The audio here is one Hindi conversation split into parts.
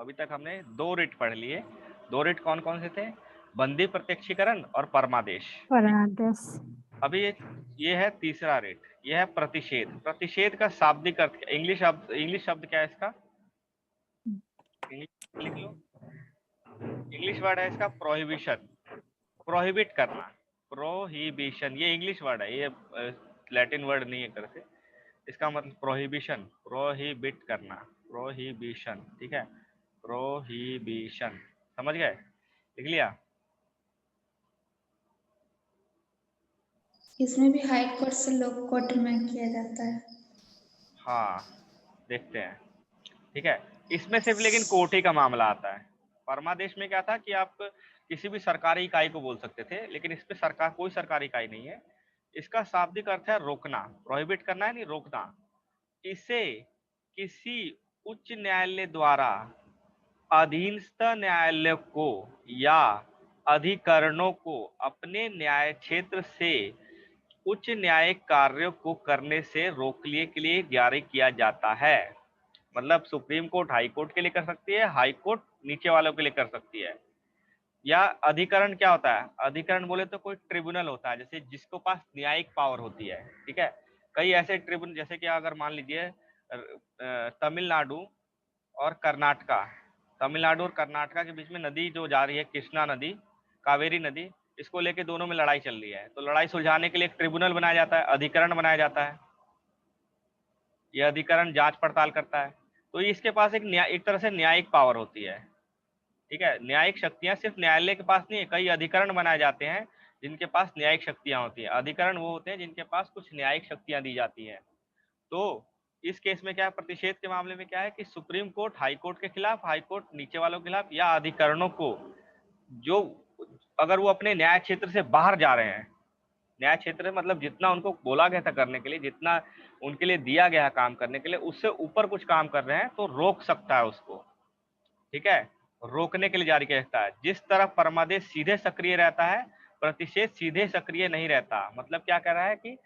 अभी तक हमने 2 रिट पढ़ लिए। 2 रिट कौन कौन से थे? बंदी प्रत्यक्षीकरण और परमादेश। परमादेश। अभी ये है तीसरा रिट, ये है प्रतिषेध। प्रतिषेध का शाब्दिक अर्थ, इंग्लिश शब्द क्या है इसका? इंग्लिश लिख लो। इंग्लिश वर्ड है इसका प्रोहिबिशन, प्रोहिबिट करना, प्रोहिबिशन। ये इंग्लिश वर्ड है, ये लैटिन वर्ड नहीं है एक तरह से। इसका मतलब प्रोहिबिशन, प्रोहिबिट करना, प्रोहिबिशन, ठीक है, प्रोहिबिशन। समझ गए? लिख लिया? इसमें भी हाई कोर्ट से लो कोर्ट में किया जाता है। हाँ, देखते हैं। ठीक है, इसमें सिर्फ लेकिन कोर्ट ही का मामला आता है। परमादेश में क्या था कि आप किसी भी सरकारी इकाई को बोल सकते थे, लेकिन इस पे सरकार, कोई सरकारी इकाई नहीं है। इसका शाब्दिक अर्थ है रोकना, प्रोहिबिट करना है, नहीं रोकना। इसे किसी उच्च न्यायालय द्वारा अधीनस्थ न्यायालय को या अधिकरणों को अपने न्याय क्षेत्र से उच्च न्यायिक कार्यों को करने से रोकने के लिए जारी किया जाता है। मतलब सुप्रीम कोर्ट हाई कोर्ट के लिए कर सकती है, हाई कोर्ट नीचे वालों के लिए कर सकती है। या अधिकरण क्या होता है? अधिकरण बोले तो कोई ट्रिब्यूनल होता है, जैसे जिसको पास न्यायिक पावर होती है। ठीक है, कई ऐसे ट्रिब्यूनल, जैसे कि अगर मान लीजिए तमिलनाडु और कर्नाटका, तमिलनाडु और कर्नाटका के बीच में नदी जो जा रही है, कृष्णा नदी, कावेरी नदी, इसको लेके दोनों में लड़ाई चल रही है, तो लड़ाई सुलझाने के लिए एक ट्रिब्यूनल बनाया जाता है, अधिकरण बनाया जाता है। यह अधिकरण जांच पड़ताल करता है। तो इसके पास एक तरह से न्यायिक पावर होती है। ठीक है, न्यायिक शक्तियां सिर्फ न्यायालय के पास नहीं है, कई अधिकरण बनाए जाते हैं जिनके पास न्यायिक शक्तियां होती हैं। अधिकरण वो होते हैं जिनके पास कुछ न्यायिक शक्तियां दी जाती हैं। तो इस केस में क्या है, प्रतिषेध के मामले में क्या है कि सुप्रीम कोर्ट हाई कोर्ट के खिलाफ, हाई कोर्ट नीचे वालों के खिलाफ, या अधिकरणों को जो, अगर वो अपने न्याय क्षेत्र से बाहर जा रहे हैं, न्याय क्षेत्र मतलब जितना उनको बोला गया था करने के लिए, जितना उनके लिए दिया गया है काम करने के लिए, उससे ऊपर कुछ काम कर रहे हैं, तो रोक सकता है उसको। ठीक है, रोकने के लिए जारी किया जाता है। जिस तरफ परमादेश सीधे सक्रिय रहता है, प्रतिषेध सीधे सक्रिय नहीं रहता। मतलब क्या कह रहा है कि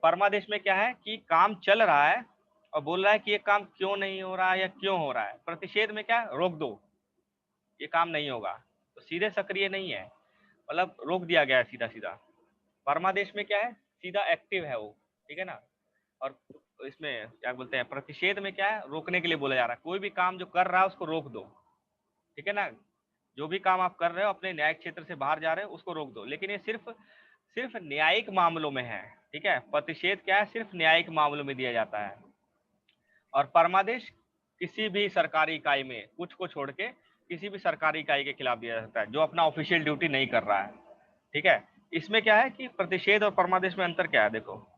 परमादेश में क्या है कि काम चल रहा है और बोल रहा है कि ये काम क्यों नहीं हो रहा है या क्यों हो रहा है। प्रतिषेध में क्या है, रोक दो, ये काम नहीं होगा। तो सीधे सक्रिय नहीं है, मतलब रोक दिया गया है सीधा सीधा। परमादेश में क्या है, सीधा एक्टिव है वो। ठीक है ना। और इसमें क्या बोलते हैं, प्रतिषेध में क्या है, रोकने के लिए बोला जा रहा है, कोई भी काम जो कर रहा है उसको रोक दो। ठीक है ना, जो भी काम आप कर रहे हो अपने न्यायिक क्षेत्र से बाहर जा रहे हो उसको रोक दो। लेकिन ये सिर्फ सिर्फ न्यायिक मामलों में है। ठीक है, प्रतिषेध क्या है, सिर्फ न्यायिक मामलों में दिया जाता है। और परमादेश किसी भी सरकारी इकाई में, कुछ को छोड़ के किसी भी सरकारी इकाई के खिलाफ दिया जाता है जो अपना ऑफिशियल ड्यूटी नहीं कर रहा है। ठीक है, इसमें क्या है कि प्रतिषेध और परमादेश में अंतर क्या है, देखो।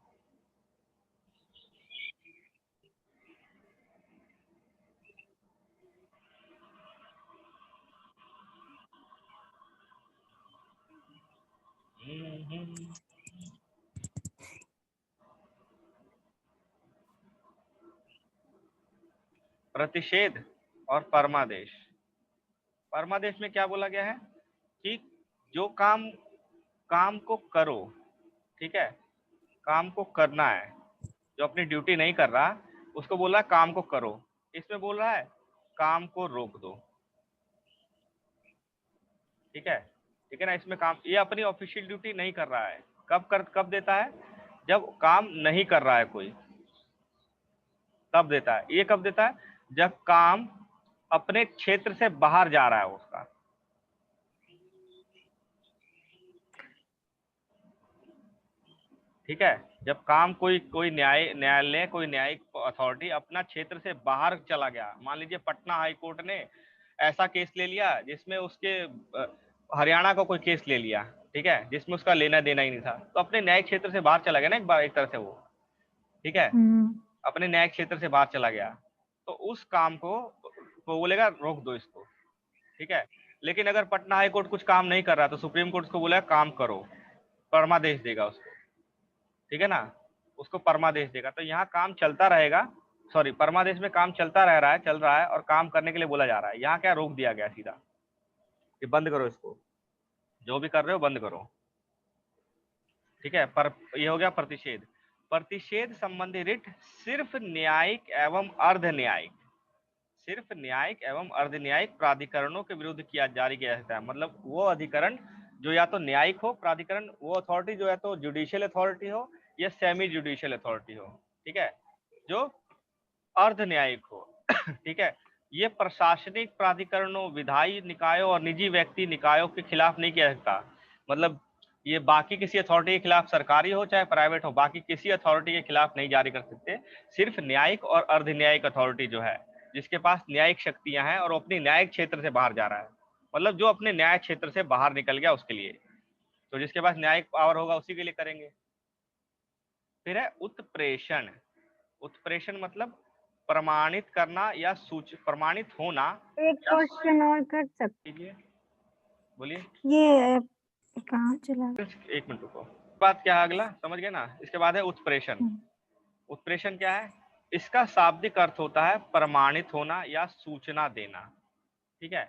प्रतिषेध और परमादेश, परमादेश में क्या बोला गया है कि जो काम काम को करो, ठीक है, काम को करना है, जो अपनी ड्यूटी नहीं कर रहा उसको बोल रहा है काम को करो। इसमें बोल रहा है काम को रोक दो। ठीक है, ठीक है ना, इसमें काम, ये अपनी ऑफिशियल ड्यूटी नहीं कर रहा है। कब देता है, जब काम नहीं कर रहा है कोई, तब देता है। ये कब देता है, जब काम अपने क्षेत्र से बाहर जा रहा है उसका। ठीक है, जब काम कोई कोई न्यायालय, कोई न्यायिक अथॉरिटी अपना क्षेत्र से बाहर चला गया। मान लीजिए पटना हाई कोर्ट ने ऐसा केस ले लिया जिसमें उसके हरियाणा का कोई केस ले लिया, ठीक है, जिसमें उसका लेना देना ही नहीं था, तो अपने न्यायिक क्षेत्र से बाहर चला गया ना, एक बार एक तरह से वो। ठीक है, अपने न्यायिक क्षेत्र से बाहर चला गया, तो उस काम को वो बोलेगा रोक दो इसको। ठीक है, लेकिन अगर पटना हाई कोर्ट कुछ काम नहीं कर रहा तो सुप्रीम कोर्ट उसको बोलेगा काम करो, परमादेश देगा उसको। ठीक है ना, उसको परमादेश देगा। तो यहाँ काम चलता रहेगा, सॉरी, परमादेश में काम चलता रह रहा है, चल रहा है, और काम करने के लिए बोला जा रहा है। यहाँ क्या रोक दिया गया सीधा कि बंद करो इसको, जो भी कर रहे हो बंद करो। ठीक है, पर ये हो गया प्रतिषेध। प्रतिषेध संबंधी रिट सिर्फ न्यायिक एवं अर्ध न्यायिक, सिर्फ न्यायिक एवं अर्ध न्यायिक प्राधिकरणों के विरुद्ध जारी किया जाता है। मतलब वो अधिकरण जो या तो न्यायिक हो प्राधिकरण, वो अथॉरिटी जो है तो जुडिशियल अथॉरिटी हो या सेमी जुडिशियल अथॉरिटी हो, ठीक है, जो अर्ध न्यायिक हो ठीक है, ये प्रशासनिक प्राधिकरणों, विधायी निकायों और निजी व्यक्ति निकायों के खिलाफ नहीं किया सकता। मतलब ये बाकी किसी अथॉरिटी के खिलाफ, सरकारी हो चाहे प्राइवेट हो, बाकी किसी अथॉरिटी के खिलाफ नहीं जारी कर सकते। सिर्फ न्यायिक और अर्ध न्यायिक अथॉरिटी जो है, जिसके पास न्यायिक शक्तियां हैं और अपनी न्यायिक क्षेत्र से बाहर जा रहा है, मतलब जो अपने न्याय क्षेत्र से बाहर निकल गया उसके लिए, तो जिसके पास न्यायिक पावर होगा उसी के लिए करेंगे। फिर है उत्प्रेषण। उत्प्रेषण मतलब प्रमाणित करना या प्रमाणित होना। एक क्वेश्चन और कर सकते, कीजिए, बोलिए। ये कहाँ चला? एक मिनट रुको, बात क्या है अगला, समझ गए ना। इसके बाद है उत्प्रेषण। उत्प्रेषण क्या है? इसका शाब्दिक अर्थ होता है प्रमाणित होना या सूचना देना, ठीक है।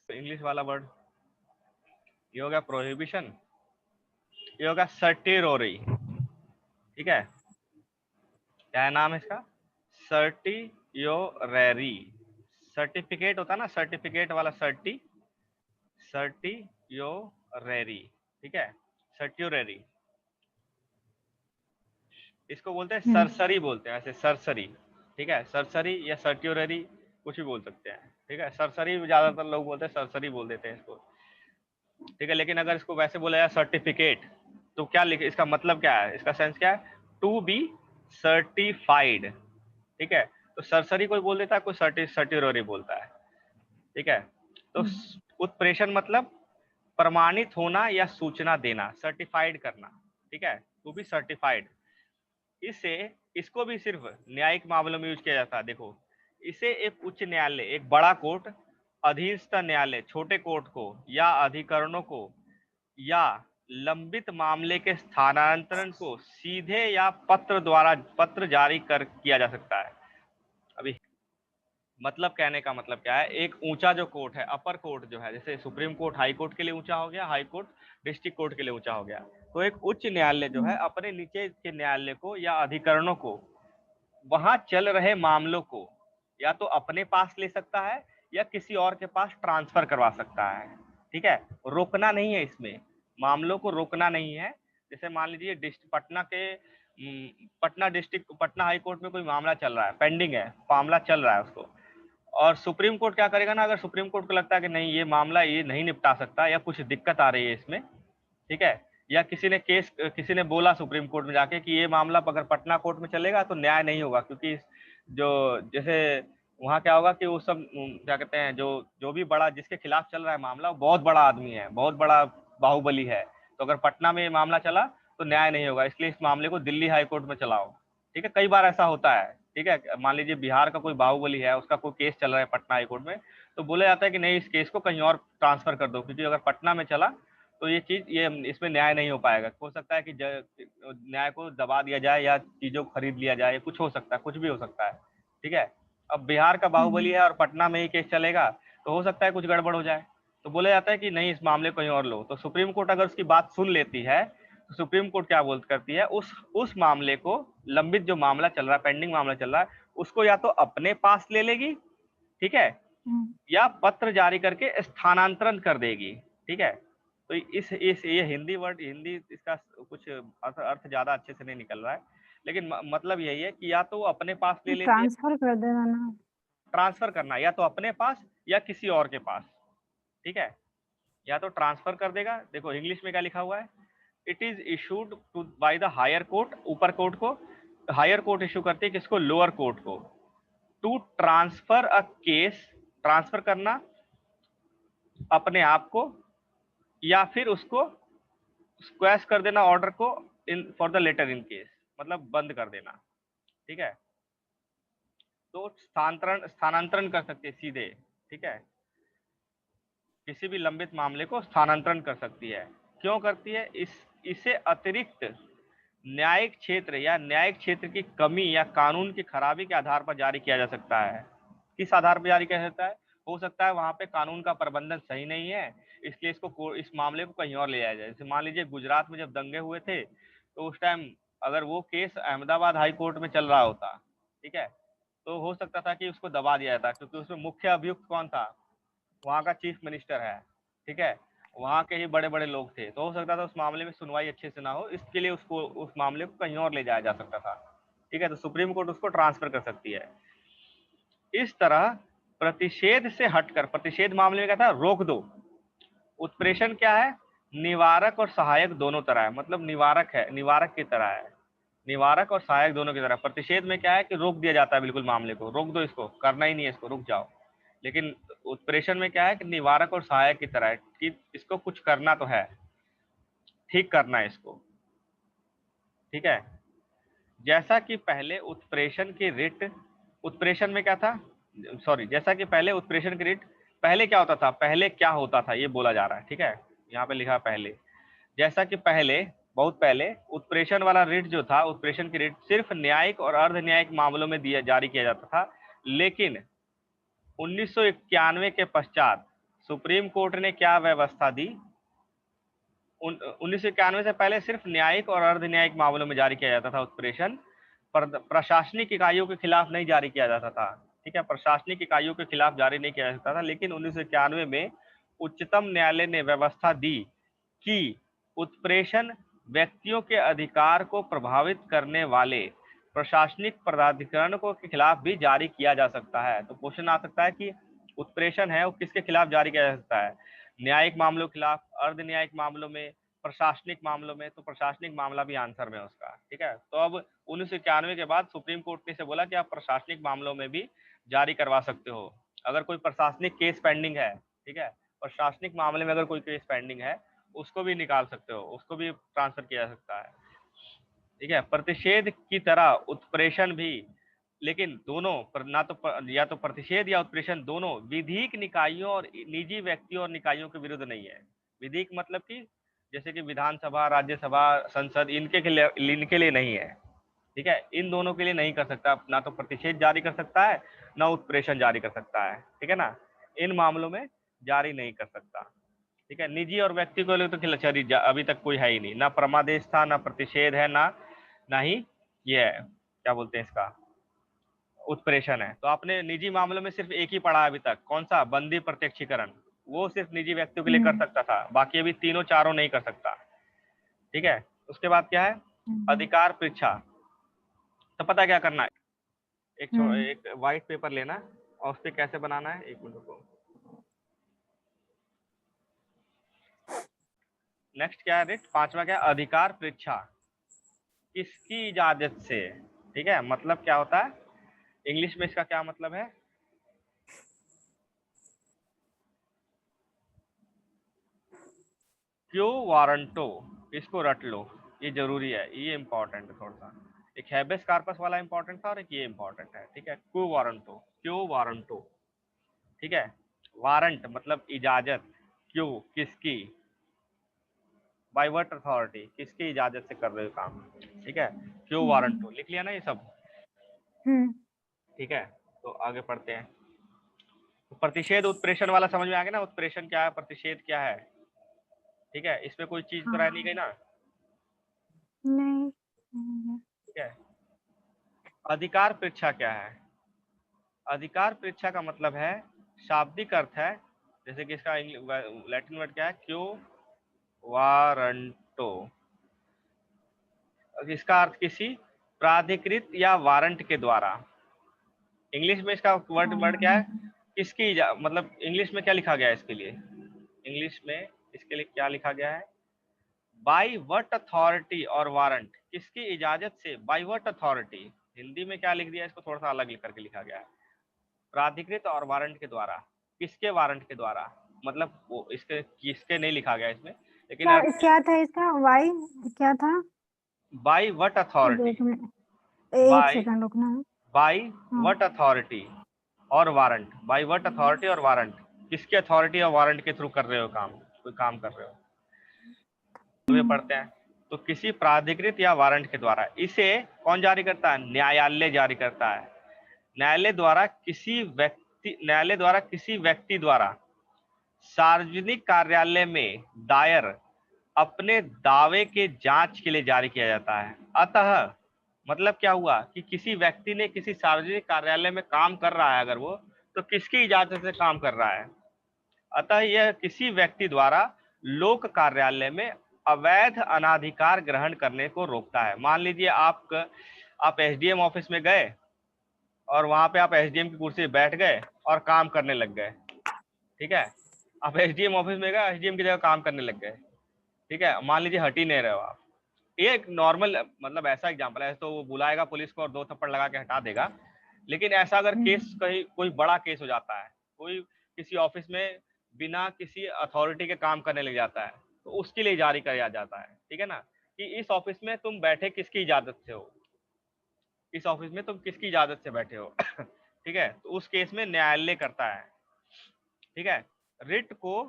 तो इंग्लिश वाला वर्ड ये होगा प्रोहिबिशन, ये होगा सर्टिरोरी, ठीक है। क्या है नाम है इसका? सर्टियोरेरी। सर्टिफिकेट होता है ना, सर्टिफिकेट वाला सर्टियोरेरी, ठीक है, सर्टियोरेरी। इसको बोलते हैं सरसरी, बोलते हैं ऐसे सरसरी, ठीक है, सरसरी या सर्टियोरेरी कुछ भी बोल सकते हैं, ठीक है। सरसरी ज्यादातर लोग बोलते हैं, सरसरी बोल देते हैं इसको, ठीक है। लेकिन अगर इसको वैसे बोला जाए सर्टिफिकेट, तो क्या लिखे, इसका मतलब क्या है, इसका सेंस क्या है? टू बी सर्टिफाइड, ठीक है। तो सरसरी कोई बोल देता है, कोई सर्टियोरेरी बोलता है, ठीक है। तो उत्प्रेषण मतलब प्रमाणित होना या सूचना देना, सर्टिफाइड करना, ठीक है, टू बी सर्टिफाइड। इसे इसको भी सिर्फ न्यायिक मामलों में यूज किया जाता है। देखो, इसे एक उच्च न्यायालय, एक बड़ा कोर्ट, अधीनस्थ न्यायालय छोटे कोर्ट को या अधिकरणों को, या लंबित मामले के स्थानांतरण को सीधे या पत्र द्वारा पत्र जारी कर किया जा सकता है। अभी मतलब कहने का मतलब क्या है, एक ऊंचा जो कोर्ट है, अपर कोर्ट जो है, जैसे सुप्रीम कोर्ट हाई कोर्ट के लिए ऊंचा हो गया, हाई कोर्ट डिस्ट्रिक्ट कोर्ट के लिए ऊंचा हो गया, तो एक उच्च न्यायालय जो है अपने नीचे के न्यायालय को या अधिकरणों को वहां चल रहे मामलों को या तो अपने पास ले सकता है या किसी और के पास ट्रांसफर करवा सकता है, ठीक है। रोकना नहीं है इसमें, मामलों को रोकना नहीं है। जैसे मान लीजिए पटना के Patna district, Patna high court में कोई मामला चल रहा है, पेंडिंग है, मामला चल रहा है उसको, और सुप्रीम कोर्ट क्या करेगा ना, अगर सुप्रीम कोर्ट को लगता है कि नहीं ये मामला ये नहीं निपटा सकता या कुछ दिक्कत आ रही है इसमें, ठीक है, या किसी ने बोला सुप्रीम कोर्ट में जाके कि ये मामला अगर पटना कोर्ट में चलेगा तो न्याय नहीं होगा, क्योंकि जो जैसे वहाँ क्या होगा कि वो सब क्या कहते हैं, जो जो भी बड़ा जिसके खिलाफ चल रहा है मामला, वो बहुत बड़ा आदमी है, बहुत बड़ा बाहुबली है, तो अगर पटना में ये मामला चला तो न्याय नहीं होगा, इसलिए इस मामले को दिल्ली हाई कोर्ट में चलाओ, ठीक है। कई बार ऐसा होता है, ठीक है। मान लीजिए बिहार का कोई बाहुबली है, उसका कोई केस चल रहा है पटना हाई कोर्ट में, तो बोला जाता है कि नहीं इस केस को कहीं और ट्रांसफर कर दो, क्योंकि अगर पटना में चला तो ये चीज ये इसमें न्याय नहीं हो पाएगा। हो सकता है कि न्याय को दबा दिया जाए या चीजों को खरीद लिया जाए, कुछ हो सकता है, कुछ भी हो सकता है, ठीक है। अब बिहार का बाहुबली है और पटना में ही केस चलेगा, तो हो सकता है कुछ गड़बड़ हो जाए, तो बोला जाता है कि नहीं इस मामले को कहीं और लो। तो सुप्रीम कोर्ट अगर उसकी बात सुन लेती है तो सुप्रीम कोर्ट क्या करती है, उस मामले को, लंबित जो मामला चल रहा है, पेंडिंग मामला चल रहा है, उसको या तो अपने पास ले लेगी, ठीक है, या पत्र जारी करके स्थानांतरण कर देगी, ठीक है। तो इस ये हिंदी वर्ड, हिंदी इसका कुछ अर्थ ज्यादा अच्छे से नहीं निकल रहा है, लेकिन मतलब यही है कि या तो वो अपने पास ले लेती है, ट्रांसफर कर देना ना, ट्रांसफर करना या तो अपने पास या किसी और के पास, ठीक है, या तो ट्रांसफर कर देगा। देखो इंग्लिश में क्या लिखा हुआ है, it is issued to by the higher court, ऊपर कोर्ट को, हायर कोर्ट इशू करती है किसको, लोअर कोर्ट को, to transfer a case, transfer करना अपने आप को, या फिर उसको स्क्वैश कर देना ऑर्डर को, in for the letter in case, मतलब बंद कर देना, ठीक है। तो स्थानांतरण कर सकते हैं सीधे, ठीक है, किसी भी लंबित मामले को स्थानांतरण कर सकती है। क्यों करती है? इसे अतिरिक्त न्यायिक क्षेत्र या न्यायिक क्षेत्र की कमी या कानून की खराबी के आधार पर जारी किया जा सकता है। किस आधार पर जारी किया जा सकता है? हो सकता है वहां पे कानून का प्रबंधन सही नहीं है, इसलिए इस मामले को कहीं और ले जाया जाए। जैसे मान लीजिए गुजरात में जब दंगे हुए थे, तो उस टाइम अगर वो केस अहमदाबाद हाई कोर्ट में चल रहा होता, ठीक है, तो हो सकता था कि उसको दबा दिया जाता, क्योंकि उसमें मुख्य अभियुक्त कौन था, वहाँ का चीफ मिनिस्टर है, ठीक है, वहाँ के ही बड़े बड़े लोग थे, तो हो सकता था उस मामले में सुनवाई अच्छे से ना हो, इसके लिए उसको उस मामले को कहीं और ले जाया जा सकता था, ठीक है, तो सुप्रीम कोर्ट उसको ट्रांसफर कर सकती है। इस तरह प्रतिषेध से हटकर, प्रतिषेध मामले में क्या था, रोक दो, उत्प्रेषण क्या है, निवारक और सहायक दोनों तरह है, मतलब निवारक है, निवारक की तरह है, निवारक और सहायक दोनों की तरह। प्रतिषेध में क्या है कि रोक दिया जाता है, बिल्कुल मामले को रोक दो, इसको करना ही नहीं है, इसको रुक जाओ। लेकिन उत्प्रेषण में क्या है कि निवारक और सहायक की तरह है, कि इसको कुछ करना तो है, ठीक करना है इसको, ठीक है। जैसा कि पहले उत्प्रेषण की रिट, उत्प्रेषण में क्या था, सॉरी, जैसा कि पहले उत्प्रेषण की रिट, पहले क्या होता था, पहले क्या होता था ये बोला जा रहा है, ठीक है, यहाँ पे लिखा पहले, जैसा कि पहले, बहुत पहले उत्प्रेषण वाला रिट जो था, उत्प्रेषण की रिट सिर्फ न्यायिक और अर्ध न्यायिक मामलों में दिया जारी किया जाता था, लेकिन 1991 के पश्चात सुप्रीम कोर्ट ने क्या व्यवस्था दी, 1991 से पहले सिर्फ न्यायिक और अर्ध न्यायिक मामलों में जारी किया जाता था उत्प्रेषण, प्रशासनिक इकाइयों के खिलाफ नहीं जारी किया जाता था, ठीक है, प्रशासनिक इकाइयों के खिलाफ जारी नहीं किया जा सकता था। लेकिन 1991 में उच्चतम न्यायालय ने व्यवस्था दी कि उत्प्रेषण व्यक्तियों के अधिकार को प्रभावित करने वाले प्रशासनिक प्राधिकरणों के खिलाफ भी जारी किया जा सकता है। तो क्वेश्चन आ सकता है कि उत्प्रेषण है वो किसके खिलाफ जारी किया जा सकता है, न्यायिक मामलों के खिलाफ, अर्ध न्यायिक मामलों में, प्रशासनिक मामलों में, तो प्रशासनिक मामला भी आंसर में है उसका, ठीक है। तो अब 1991 के बाद सुप्रीम कोर्ट ने से बोला कि आप प्रशासनिक मामलों में भी जारी करवा सकते हो, अगर कोई प्रशासनिक केस पेंडिंग है, ठीक है, प्रशासनिक मामले में अगर कोई केस पेंडिंग है उसको भी निकाल सकते हो, उसको भी ट्रांसफर किया जा सकता है, ठीक है। प्रतिषेध की तरह उत्प्रेषण भी, लेकिन दोनों ना तो या तो प्रतिषेध या उत्प्रेषण दोनों विधिक निकायों और निजी व्यक्तियों और निकायों के विरुद्ध नहीं है। विधिक मतलब कि जैसे कि विधानसभा, राज्यसभा, संसद, इनके लिए नहीं है, ठीक है, इन दोनों के लिए नहीं कर सकता, ना तो प्रतिषेध जारी कर सकता है ना उत्प्रेषण जारी कर सकता है, ठीक है ना, इन मामलों में जारी नहीं कर सकता, ठीक है। निजी और व्यक्ति को तो खिलाड़ी अभी तक कोई है ही नहीं, ना परमादेश था, ना प्रतिषेध है, ना ही ये है, क्या बोलते हैं इसका, उत्प्रेषण है। तो आपने निजी मामलों में सिर्फ एक ही पढ़ा अभी तक, कौन सा, बंदी प्रत्यक्षीकरण, वो सिर्फ निजी व्यक्तियों के लिए कर सकता था, बाकी अभी तीनों चारों नहीं कर सकता, ठीक है। उसके बाद क्या है, अधिकार परीक्षा। तो पता क्या करना है, एक व्हाइट पेपर लेना और उस पर कैसे बनाना है, एक मिनट को। नेक्स्ट क्या है, रिट पांचवा क्या है, अधिकार परीक्षा किसकी इजाजत से, ठीक है, मतलब क्या होता है, इंग्लिश में इसका क्या मतलब है, क्यो वारंटो, इसको रट लो, ये जरूरी है, ये इंपॉर्टेंट है थोड़ा सा, एक हैबेस कार्पस वाला इंपॉर्टेंट था और एक ये इंपॉर्टेंट है, ठीक है, क्यो वारंटो, ठीक है, वारंट मतलब इजाजत, क्यों किसकी, बाय व्हाट अथॉरिटी, किसकी इजाजत से कर रहे हो काम, ठीक है, क्यों वारंटो, लिख लिया ना ये सब, ठीक है। तो आगे पढ़ते हैं, तो प्रतिषेध उत्प्रेषण वाला समझ में आ गया ना, उत्प्रेषण क्या है, प्रतिषेध क्या है, ठीक है, इसमें कोई चीज तो रह नहीं गई ना, नहीं। ठीक है। अधिकार परीक्षा क्या है, अधिकार परीक्षा का मतलब है, शाब्दिक अर्थ है, जैसे कि इसका लैटिन वर्ड क्या है, क्यो वारंटो, इसका अर्थ किसी प्राधिकृत या वारंट के द्वारा, इंग्लिश में इसका वर्ड क्या है, किसकी मतलब इंग्लिश में क्या लिखा गया है इसके लिए, इंग्लिश में इसके लिए क्या लिखा गया है, बाय व्हाट अथॉरिटी और वारंट, किसकी इजाजत से, बाय व्हाट अथॉरिटी, हिंदी में क्या लिख दिया, इसको थोड़ा सा अलग लिख करके लिखा गया है, प्राधिकृत और वारंट के द्वारा, किसके वारंट के द्वारा, मतलब वो इसके किसके नहीं लिखा गया इसमें, लेकिन क्या था इसका वाई, क्या था, बाय व्हाट अथॉरिटी, एक सेकंड रुकना, बाय व्हाट अथॉरिटी और वारंट, बाय व्हाट अथॉरिटी और वारंट, किसके अथॉरिटी और वारंट के थ्रू कर रहे हो काम, कोई काम कर रहे हो, तो ये पढ़ते हैं, तो किसी प्राधिकृत या वारंट के द्वारा, इसे कौन जारी करता है, न्यायालय जारी करता है, न्यायालय द्वारा किसी व्यक्ति द्वारा सार्वजनिक कार्यालय में दायर अपने दावे के जांच के लिए जारी किया जाता है। अतः मतलब क्या हुआ कि किसी व्यक्ति ने किसी सार्वजनिक कार्यालय में काम कर रहा है अगर वो, तो किसकी इजाजत से काम कर रहा है? अतः यह किसी व्यक्ति द्वारा लोक कार्यालय में अवैध अनाधिकार ग्रहण करने को रोकता है। मान लीजिए आप एसडीएम ऑफिस में गए और वहां पे आप एसडीएम की कुर्सी पे बैठ गए और काम करने लग गए, ठीक है। आप एसडीएम ऑफिस में गए, एसडीएम की जगह काम करने लग गए, ठीक है। मान लीजिए हट ही नहीं रहे हो आप। ये एक नॉर्मल मतलब ऐसा एग्जांपल है, तो वो बुलाएगा पुलिस को और 2 थप्पड़ लगा के हटा देगा। लेकिन ऐसा अगर केस कहीं कोई बड़ा केस हो जाता है, कोई किसी ऑफिस में बिना किसी अथॉरिटी के काम करने लग जाता है, तो उसके लिए जारी किया जाता है, ठीक है ना, कि इस ऑफिस में तुम बैठे किसकी इजाजत से हो, इस ऑफिस में तुम किसकी इजाजत से बैठे हो ठीक है। तो उस केस में न्यायालय करता है, ठीक है। रिट को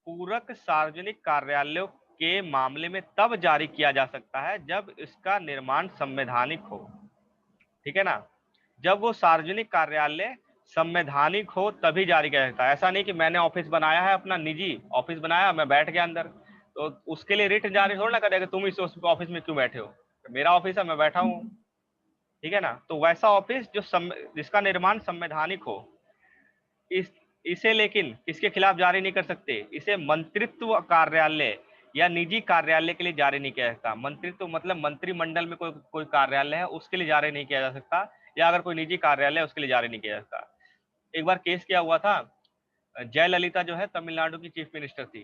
पूरक सार्वजनिक कार्यालयों के मामले में तब जारी किया जा सकता है जब इसका निर्माण संवैधानिक हो, ठीक है ना। जब वो सार्वजनिक कार्यालय संवैधानिक हो तभी जारी किया जाता है। ऐसा नहीं कि मैंने ऑफिस बनाया है, अपना निजी ऑफिस बनाया, मैं बैठ गया अंदर, तो उसके लिए रिट जारी थोड़ा ना करेगा तुम इस ऑफिस में क्यों बैठे हो, मेरा ऑफिस है, मैं बैठा हूँ, ठीक है ना। तो वैसा ऑफिस जिसका निर्माण संवैधानिक हो, इस इसे लेकिन किसके खिलाफ जारी नहीं कर सकते, इसे मंत्रित्व कार्यालय या निजी कार्यालय के लिए जारी नहीं किया जा सकता। मंत्रित्व मतलब मंत्रिमंडल में कोई कार्यालय है उसके लिए जारी नहीं किया जा सकता, या अगर कोई निजी कार्यालय है उसके लिए जारी नहीं किया जा सकता। एक बार केस क्या हुआ था, जयललिता जो है तमिलनाडु की चीफ मिनिस्टर थी,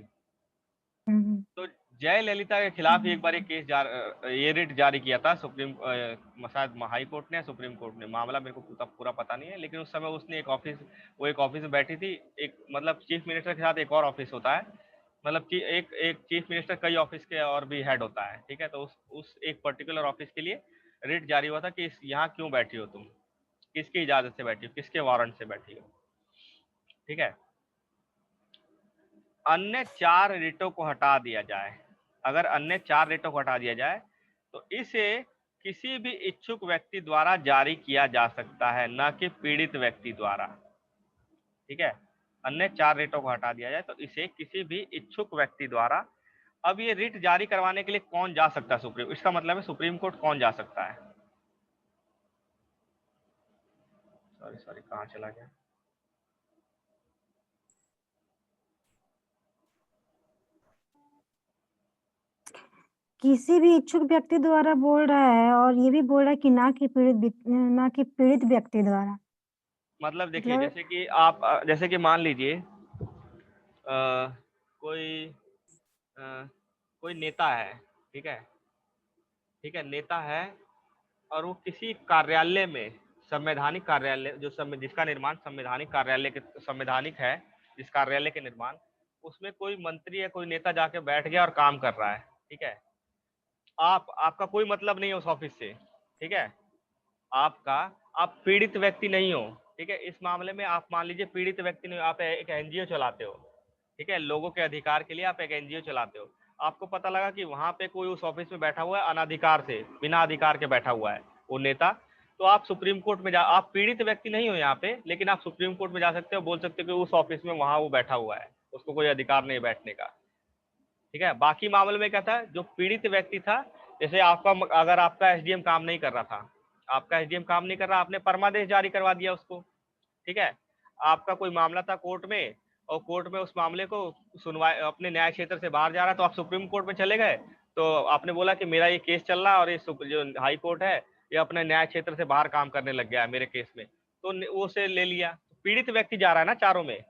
तो जयललिता के खिलाफ एक बार ये रिट जारी किया था शायद हाई कोर्ट ने, सुप्रीम कोर्ट ने, मामला मेरे को पूरा पता नहीं है। लेकिन उस समय उसने वो एक ऑफिस में बैठी थी, एक मतलब चीफ मिनिस्टर के साथ एक और ऑफिस होता है, मतलब कि एक चीफ मिनिस्टर कई ऑफिस के और भी हेड होता है, ठीक है। तो उस एक पर्टिकुलर ऑफिस के लिए रिट जारी हुआ था कि यहाँ क्यों बैठी हो तुम, किसकी इजाजत से बैठी हो, किसके वारंट से बैठी हो, ठीक है। अन्य 4 रिटों को हटा दिया जाए, अगर अन्य 4 रिटों को हटा दिया जाए तो इसे किसी भी इच्छुक व्यक्ति द्वारा जारी किया जा सकता है, न कि पीड़ित व्यक्ति द्वारा, ठीक है। अन्य 4 रिटों को हटा दिया जाए तो इसे किसी भी इच्छुक व्यक्ति द्वारा। अब ये रिट जारी करवाने के लिए कौन जा सकता है सुप्रीम, इसका मतलब है सुप्रीम कोर्ट कौन जा सकता है। सॉरी कहाँ चला गया, किसी भी इच्छुक व्यक्ति द्वारा बोल रहा है, और ये भी बोल रहा है कि ना कि पीड़ित व्यक्ति द्वारा। मतलब देखिए मतलब जैसे कि मान लीजिए कोई कोई नेता है, ठीक है, ठीक है, नेता है और वो किसी कार्यालय में, संवैधानिक कार्यालय जिसका निर्माण संवैधानिक है, जिस कार्यालय के निर्माण, उसमें कोई मंत्री या कोई नेता जाके बैठ गया और काम कर रहा है, ठीक है। आपका कोई मतलब नहीं है उस ऑफिस से, ठीक है। आपका आप पीड़ित व्यक्ति नहीं हो, ठीक है। इस मामले में आप मान लीजिए पीड़ित व्यक्ति नहीं हो, आप एक एनजीओ चलाते हो, ठीक है, लोगों के अधिकार के लिए आप एक एनजीओ चलाते हो। आपको पता लगा कि वहां पे कोई उस ऑफिस में बैठा हुआ है अनाधिकार से, बिना अधिकार के बैठा हुआ है वो नेता, तो आप सुप्रीम कोर्ट में आप पीड़ित व्यक्ति नहीं हो यहाँ पे, लेकिन आप सुप्रीम कोर्ट में जा सकते हो, बोल सकते हो कि उस ऑफिस में वहां वो बैठा हुआ है, उसको कोई अधिकार नहीं बैठने का, ठीक है। बाकी मामले में क्या था, जो पीड़ित व्यक्ति था, जैसे अगर आपका एसडीएम काम नहीं कर रहा था, आपका एसडीएम काम नहीं कर रहा, आपने परमादेश जारी करवा दिया उसको, ठीक है। आपका कोई मामला था कोर्ट में, और कोर्ट में उस मामले को सुनवाई अपने न्याय क्षेत्र से बाहर जा रहा है, तो आप सुप्रीम कोर्ट में चले गए, तो आपने बोला कि मेरा ये केस चल रहा है और ये जो हाई कोर्ट है ये अपने न्याय क्षेत्र से बाहर काम करने लग गया है मेरे केस में, तो वो से ले लिया। पीड़ित व्यक्ति जा रहा है ना चारों में,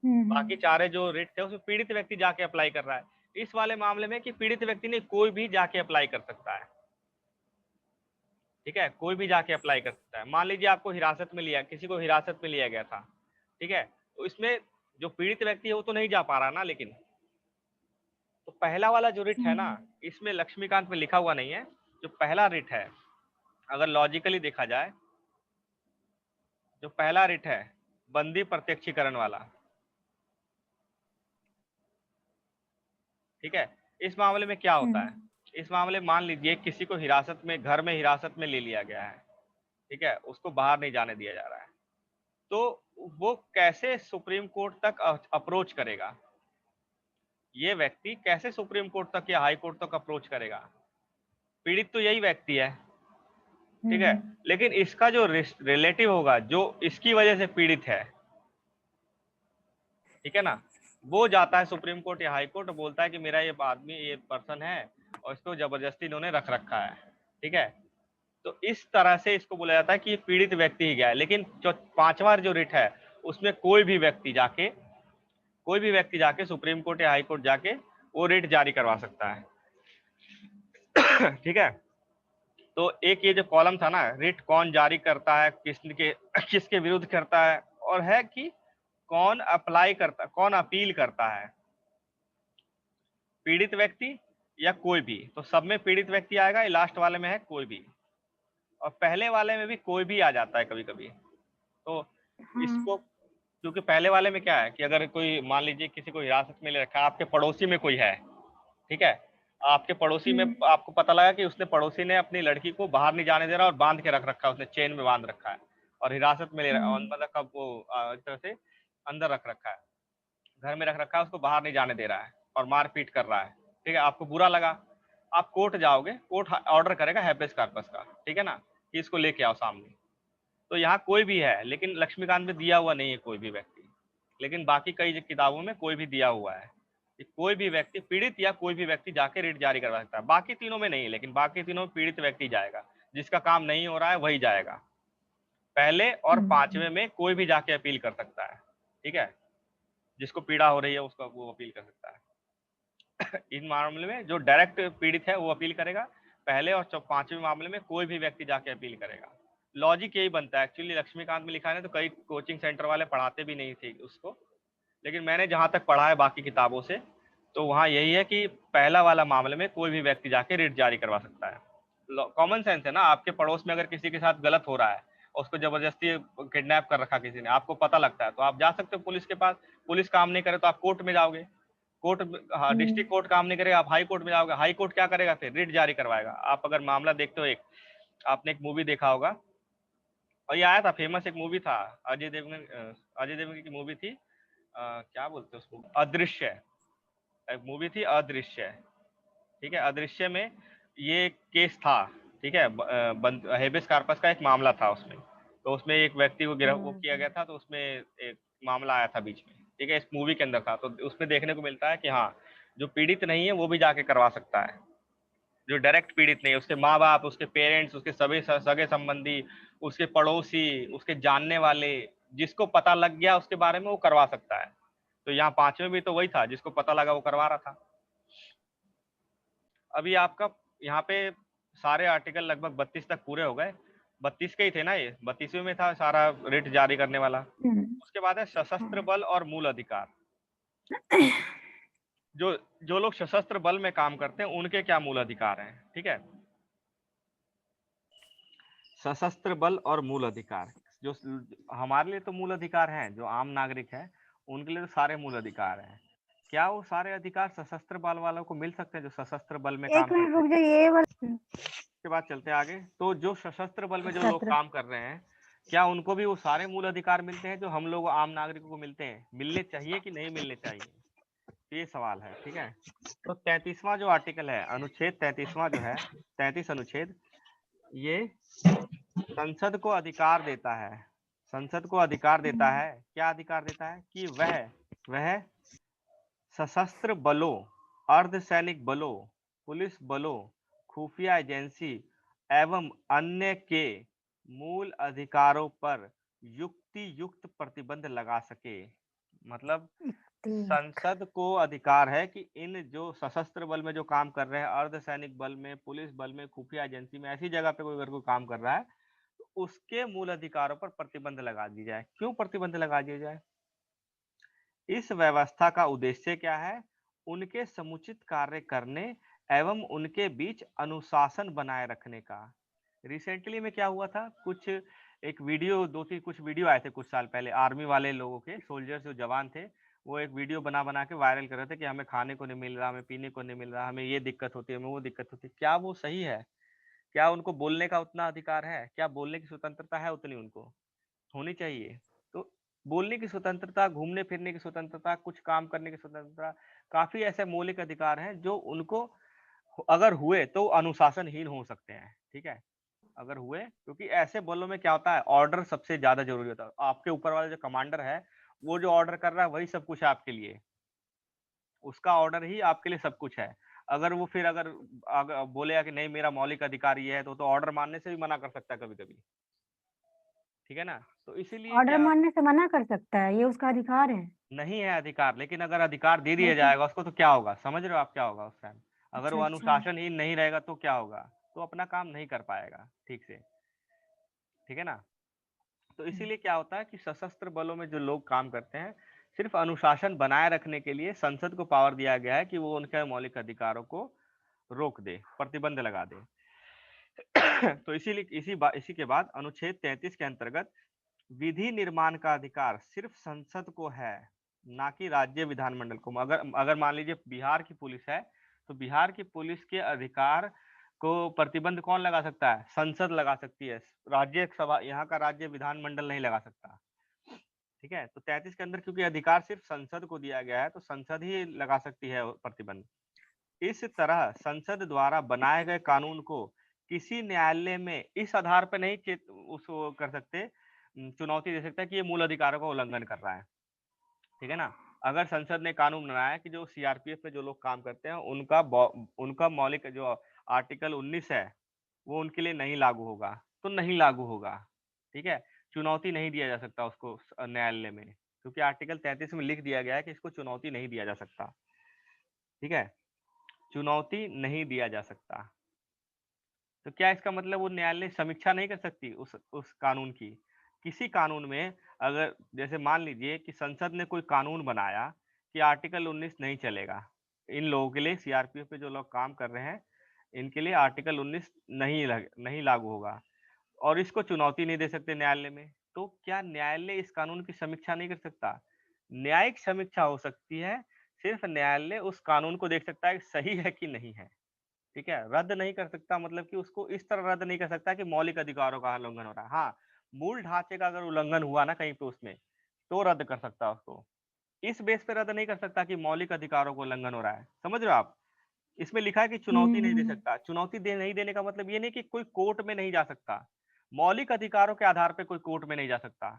बाकी चारे जो रिट थे उसमें पीड़ित व्यक्ति जाके अप्लाई कर रहा है। इस वाले मामले में कि पीड़ित व्यक्ति ने कोई भी जाके अप्लाई कर सकता है, ठीक है, कोई भी जाके अप्लाई कर सकता है। मान लीजिए आपको हिरासत में लिया, किसी को हिरासत में लिया गया था, ठीक है, तो इसमें जो पीड़ित व्यक्ति है वो तो नहीं जा पा रहा ना, लेकिन तो पहला वाला जो रिट है ना, इसमें लक्ष्मीकांत में लिखा हुआ नहीं है, जो पहला रिट है अगर लॉजिकली देखा जाए, जो पहला रिट है बंदी प्रत्यक्षीकरण वाला, ठीक है। इस मामले में क्या होता है, इस मामले में मान लीजिए किसी को हिरासत में, घर में हिरासत में ले लिया गया है, ठीक है, उसको बाहर नहीं जाने दिया जा रहा है, तो वो कैसे सुप्रीम कोर्ट तक अप्रोच करेगा, ये व्यक्ति कैसे सुप्रीम कोर्ट तक या हाई कोर्ट तक अप्रोच करेगा। पीड़ित तो यही व्यक्ति है, ठीक है। लेकिन इसका जो रिलेटिव होगा, जो इसकी वजह से पीड़ित है, ठीक है ना, वो जाता है सुप्रीम कोर्ट या हाई कोर्ट, बोलता है कि मेरा ये आदमी, ये पर्सन है और इसको जबरदस्ती इन्होंने रख रखा है, ठीक है। तो इस तरह से इसको बोला जाता है कि पीड़ित व्यक्ति ही गया है। लेकिन जो पांचवा जो रिट है, उसमें कोई भी व्यक्ति जाके सुप्रीम कोर्ट या हाई कोर्ट जाके वो रिट जारी करवा सकता है। ठीक है। तो एक ये जो कॉलम था ना, रिट कौन जारी करता है, किसके विरुद्ध करता है, और है कि कौन अप्लाई करता, कौन अपील करता है, पीड़ित व्यक्ति या कोई भी। तो सब में पीड़ित व्यक्ति आएगा, लास्ट वाले में है कोई भी, और पहले वाले में भी कोई भी आ जाता है कभी कभी। तो इसको, क्योंकि पहले वाले में क्या है कि अगर कोई, मान लीजिए किसी को हिरासत में ले रखा है, आपके पड़ोसी में कोई है, ठीक है, आपके पड़ोसी में आपको पता लगा कि उसने, पड़ोसी ने अपनी लड़की को बाहर नहीं जाने दे रहा और बांध के रख रखा है, उसने चेन में बांध रखा है और हिरासत में ले रहा है, मतलब कब वो इस तरह से अंदर रख रखा है, घर में रख रखा है, उसको बाहर नहीं जाने दे रहा है और मारपीट कर रहा है, ठीक है। आपको बुरा लगा, आप कोर्ट जाओगे, कोर्ट ऑर्डर करेगा हैबेस कॉर्पस का, ठीक है ना, कि इसको लेके आओ सामने। तो यहाँ कोई भी है, लेकिन लक्ष्मीकांत में दिया हुआ नहीं है कोई भी व्यक्ति, लेकिन बाकी कई किताबों में कोई भी दिया हुआ है कि कोई भी व्यक्ति, पीड़ित या कोई भी व्यक्ति जाके रिट जारी करवा सकता है। बाकी तीनों में नहीं, लेकिन बाकी तीनों में पीड़ित व्यक्ति जाएगा, जिसका काम नहीं हो रहा है वही जाएगा। पहले और पांचवें में कोई भी जाके अपील कर सकता है, ठीक है, जिसको पीड़ा हो रही है उसका, वो अपील कर सकता है। इन मामले में जो डायरेक्ट पीड़ित है वो अपील करेगा, पहले और पांचवें मामले में कोई भी व्यक्ति जाके अपील करेगा। लॉजिक यही बनता है। एक्चुअली लक्ष्मीकांत में लिखा है तो कई कोचिंग सेंटर वाले पढ़ाते भी नहीं थे उसको, लेकिन मैंने जहां तक पढ़ा है बाकी किताबों से, तो वहां यही है कि पहला वाला मामले में कोई भी व्यक्ति जाके रिट जारी करवा सकता है। कॉमन सेंस है ना, आपके पड़ोस में अगर किसी के साथ गलत हो रहा है और उसको जबरदस्ती किडनैप कर रखा किसी ने, आपको पता लगता है, तो आप जा सकते हो पुलिस के पास। पुलिस काम नहीं करे तो आप कोर्ट में जाओगे, कोर्ट, हाँ, डिस्ट्रिक्ट कोर्ट काम नहीं करेगा, आप हाई कोर्ट में जाओगे, हाई कोर्ट क्या करेगा, फिर रिट जारी करवाएगा। आप अगर मामला देखते हो, एक आपने एक मूवी देखा होगा, और ये आया था फेमस, एक मूवी था अजय देवगन की मूवी थी, क्या बोलते हैं उसको, अदृश्य, एक मूवी थी अदृश्य, ठीक है। अदृश्य में ये केस था, ठीक है, हेबियस कॉर्पस का एक मामला था उसमें। तो उसमें एक व्यक्ति को गिरफ्तार किया गया था, तो उसमें एक मामला आया था बीच में, ठीक है, इस मूवी के अंदर था। तो उसमें देखने को मिलता है कि हाँ, जो पीड़ित नहीं है वो भी जाके करवा सकता है, जो डायरेक्ट पीड़ित नहीं है, उसके माँ बाप, उसके पेरेंट्स, उसके सभी सगे संबंधी, उसके पड़ोसी, उसके जानने वाले, जिसको पता लग गया उसके बारे में, वो करवा सकता है। तो यहाँ पांचवें भी तो वही था, जिसको पता लगा वो करवा रहा था। अभी आपका यहाँ पे सारे आर्टिकल लगभग 32 तक पूरे हो गए। 32 के ही थे ना, ये 32वें में था सारा रिट जारी करने वाला। उसके बाद है सशस्त्र बल और मूल अधिकार। जो जो लोग सशस्त्र बल में काम करते हैं उनके क्या मूल अधिकार हैं, ठीक है। सशस्त्र बल और मूल अधिकार, जो हमारे लिए तो मूल अधिकार हैं, जो आम नागरिक है उनके लिए तो सारे मूल अधिकार हैं। क्या वो सारे अधिकार सशस्त्र बल वालों को मिल सकते हैं जो सशस्त्र बल में काम एक मिनट करते रुक हैं? जाइए, ये वाला उसके बाद चलते हैं आगे। तो जो सशस्त्र बल में जो लोग काम कर रहे हैं, क्या उनको भी वो सारे मूल अधिकार मिलते हैं जो हम लोग आम नागरिकों को मिलते हैं? मिलने चाहिए कि नहीं मिलने चाहिए, ये सवाल है, ठीक है। तो 33वां जो आर्टिकल है, अनुच्छेद 33वां जो है, 33 अनुच्छेद, ये संसद को अधिकार देता है, संसद को अधिकार देता है, क्या अधिकार देता है, कि वह सशस्त्र बलों, अर्धसैनिक बलों, पुलिस बलों, खुफिया एजेंसी एवं अन्य के मूल अधिकारों पर युक्ति युक्त प्रतिबंध लगा सके। मतलब संसद को अधिकार है कि इन जो सशस्त्र बल में जो काम कर रहे हैं, अर्धसैनिक बल में, पुलिस बल में, खुफिया एजेंसी में, ऐसी जगह पे कोई अगर कोई काम कर रहा है तो उसके मूल अधिकारों पर प्रतिबंध लगा दी जाए। क्यों प्रतिबंध लगा दिया जाए? इस व्यवस्था का उद्देश्य क्या है? उनके समुचित कार्य करने एवं उनके बीच अनुशासन बनाए रखने का। रिसेंटली में क्या हुआ था, कुछ एक वीडियो, कुछ वीडियो आए थे कुछ साल पहले, आर्मी वाले लोगों के, सोल्जर्स जो जवान थे, वो एक वीडियो बना बना के वायरल कर रहे थे कि हमें खाने को नहीं मिल रहा, हमें पीने को नहीं मिल रहा, हमें ये दिक्कत होती है, हमें वो दिक्कत होती है। क्या वो सही है? क्या उनको बोलने का उतना अधिकार है? क्या बोलने की स्वतंत्रता है उतनी उनको होनी चाहिए? तो बोलने की स्वतंत्रता, घूमने फिरने की स्वतंत्रता, कुछ काम करने की स्वतंत्रता, काफी ऐसे मौलिक अधिकार हैं जो उनको अगर हुए तो अनुशासनहीन हो सकते हैं, ठीक है। अगर हुए, क्योंकि ऐसे बलों में क्या होता है, ऑर्डर सबसे ज्यादा जरूरी होता है। आपके ऊपर वाला जो कमांडर है वो जो ऑर्डर कर रहा है वही सब कुछ है आपके लिए, उसका ऑर्डर ही आपके लिए सब कुछ है। अगर वो फिर अगर बोलेगा कि नहीं मेरा मौलिक अधिकार ये है, तो ऑर्डर मानने से भी मना कर सकता है कभी कभी, ठीक है ना। तो इसीलिए ऑर्डर क्या, मानने से मना कर सकता है, ये उसका अधिकार है। नहीं है अधिकार, लेकिन अगर अधिकार दे दिया लेकिन जाएगा उसको तो क्या होगा, समझ रहे हो आप क्या होगा उस टाइम। अगर अच्छा, वो अच्छा। अनुशासनहीन नहीं रहेगा तो क्या होगा, तो अपना काम नहीं कर पाएगा ठीक से, ठीक है ना। तो हुँ। इसीलिए क्या होता है कि सशस्त्र बलों में जो लोग काम करते हैं, सिर्फ अनुशासन बनाए रखने के लिए संसद को पावर दिया गया है कि वो उनके मौलिक अधिकारों को रोक दे, प्रतिबंध लगा दे। तो इसीलिए इसी के बाद अनुच्छेद 33 के अंतर्गत विधि निर्माण का अधिकार सिर्फ संसद को है, ना कि राज्य विधानमंडल को। अगर अगर मान लीजिए बिहार की पुलिस है, तो बिहार की पुलिस के अधिकार को प्रतिबंध कौन लगा सकता है, संसद लगा सकती है, राज्य सभा, यहाँ का राज्य विधानमंडल नहीं लगा सकता, ठीक है। तो 33 के अंदर क्योंकि अधिकार सिर्फ संसद को दिया गया है, तो संसद ही लगा सकती है प्रतिबंध। इस तरह संसद द्वारा बनाए गए कानून को किसी न्यायालय में इस आधार पर नहीं उसको कर सकते, चुनौती दे सकता है कि ये मूल अधिकारों का उल्लंघन कर रहा है, ठीक है ना। अगर संसद ने कानून बनाया कि जो सीआरपीएफ में जो लोग काम करते हैं उनका मौलिक जो आर्टिकल 19 है वो उनके लिए नहीं लागू होगा, तो नहीं लागू होगा, ठीक है। चुनौती नहीं दिया जा सकता उसको न्यायालय में, क्योंकि आर्टिकल 33 में लिख दिया गया है कि इसको चुनौती नहीं दिया जा सकता, ठीक है, चुनौती नहीं दिया जा सकता। तो क्या इसका मतलब वो न्यायालय समीक्षा नहीं कर सकती उस कानून की। किसी कानून में अगर जैसे मान लीजिए कि संसद ने कोई कानून बनाया कि आर्टिकल 19 नहीं चलेगा, इन लोगों के लिए, सीआरपीएफ पे जो लोग काम कर रहे हैं इनके लिए आर्टिकल 19 नहीं लागू होगा, और इसको चुनौती नहीं दे सकते न्यायालय में, तो क्या न्यायालय इस कानून की समीक्षा नहीं कर सकता। न्यायिक समीक्षा हो सकती है, सिर्फ न्यायालय उस कानून को देख सकता है कि सही है कि नहीं है, ठीक है। रद्द नहीं कर सकता, मतलब कि उसको इस तरह रद्द नहीं कर सकता कि मौलिक अधिकारों का उल्लंघन हो रहा है। हाँ, मूल ढांचे का अगर उल्लंघन हुआ ना कहीं पे उसमें, तो रद्द कर सकता है उसको। इस बेस पे रद्द नहीं कर सकता कि मौलिक अधिकारों को उल्लंघन हो रहा है, समझ रहे हो आप। इसमें लिखा है कि चुनौती नहीं दे हुँ। सकता। चुनौती नहीं देने का मतलब ये नहीं कि कोई कोर्ट में नहीं जा सकता, मौलिक अधिकारों के आधार पे कोई कोर्ट में नहीं जा सकता।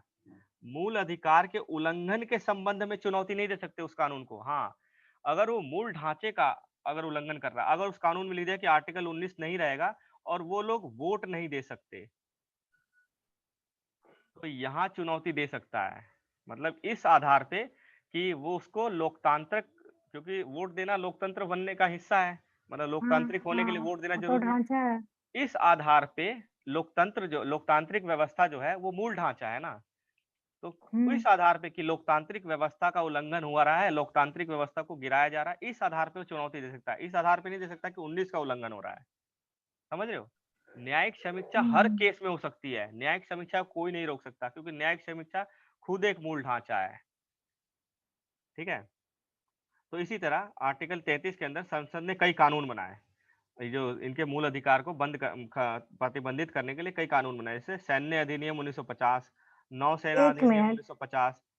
मूल अधिकार के उल्लंघन के संबंध में चुनौती नहीं दे सकते उस कानून को। हाँ, अगर वो मूल ढांचे का अगर उल्लंघन कर रहा है, अगर उस कानून में लिख दिया कि आर्टिकल 19 नहीं रहेगा और वो लोग वोट नहीं दे सकते, तो यहाँ चुनौती दे सकता है। मतलब इस आधार पे कि वो उसको लोकतांत्रिक, क्योंकि वोट देना लोकतंत्र बनने का हिस्सा है, मतलब हाँ, लोकतांत्रिक होने के लिए हाँ, वोट देना वो तो जरूरी है। ढाँचा है। इस आधार पे लोकतांत्रिक व्यवस्था जो है वो मूल ढांचा है ना, तो हुँ। इस आधार पे कि लोकतांत्रिक व्यवस्था का उल्लंघन हुआ रहा है, लोकतांत्रिक व्यवस्था को गिराया जा रहा है, इस आधार पे वो चुनौती दे सकता है। इस आधार पे नहीं दे सकता कि 19 का उल्लंघन हो रहा है, समझ रहे हो। न्यायिक समीक्षा हर हुँ। केस में हो सकती है, न्यायिक समीक्षा को कोई नहीं रोक सकता, क्योंकि न्यायिक समीक्षा खुद एक मूल ढांचा है, ठीक है। तो इसी तरह आर्टिकल 33 के अंदर संसद ने कई कानून बनाए, ये जो इनके मूल अधिकार को प्रतिबंधित करने के लिए कई कानून बनाए, जैसे सैन्य अधिनियम 1950, नौसेना 1 अधिनियम मिनट। 1950।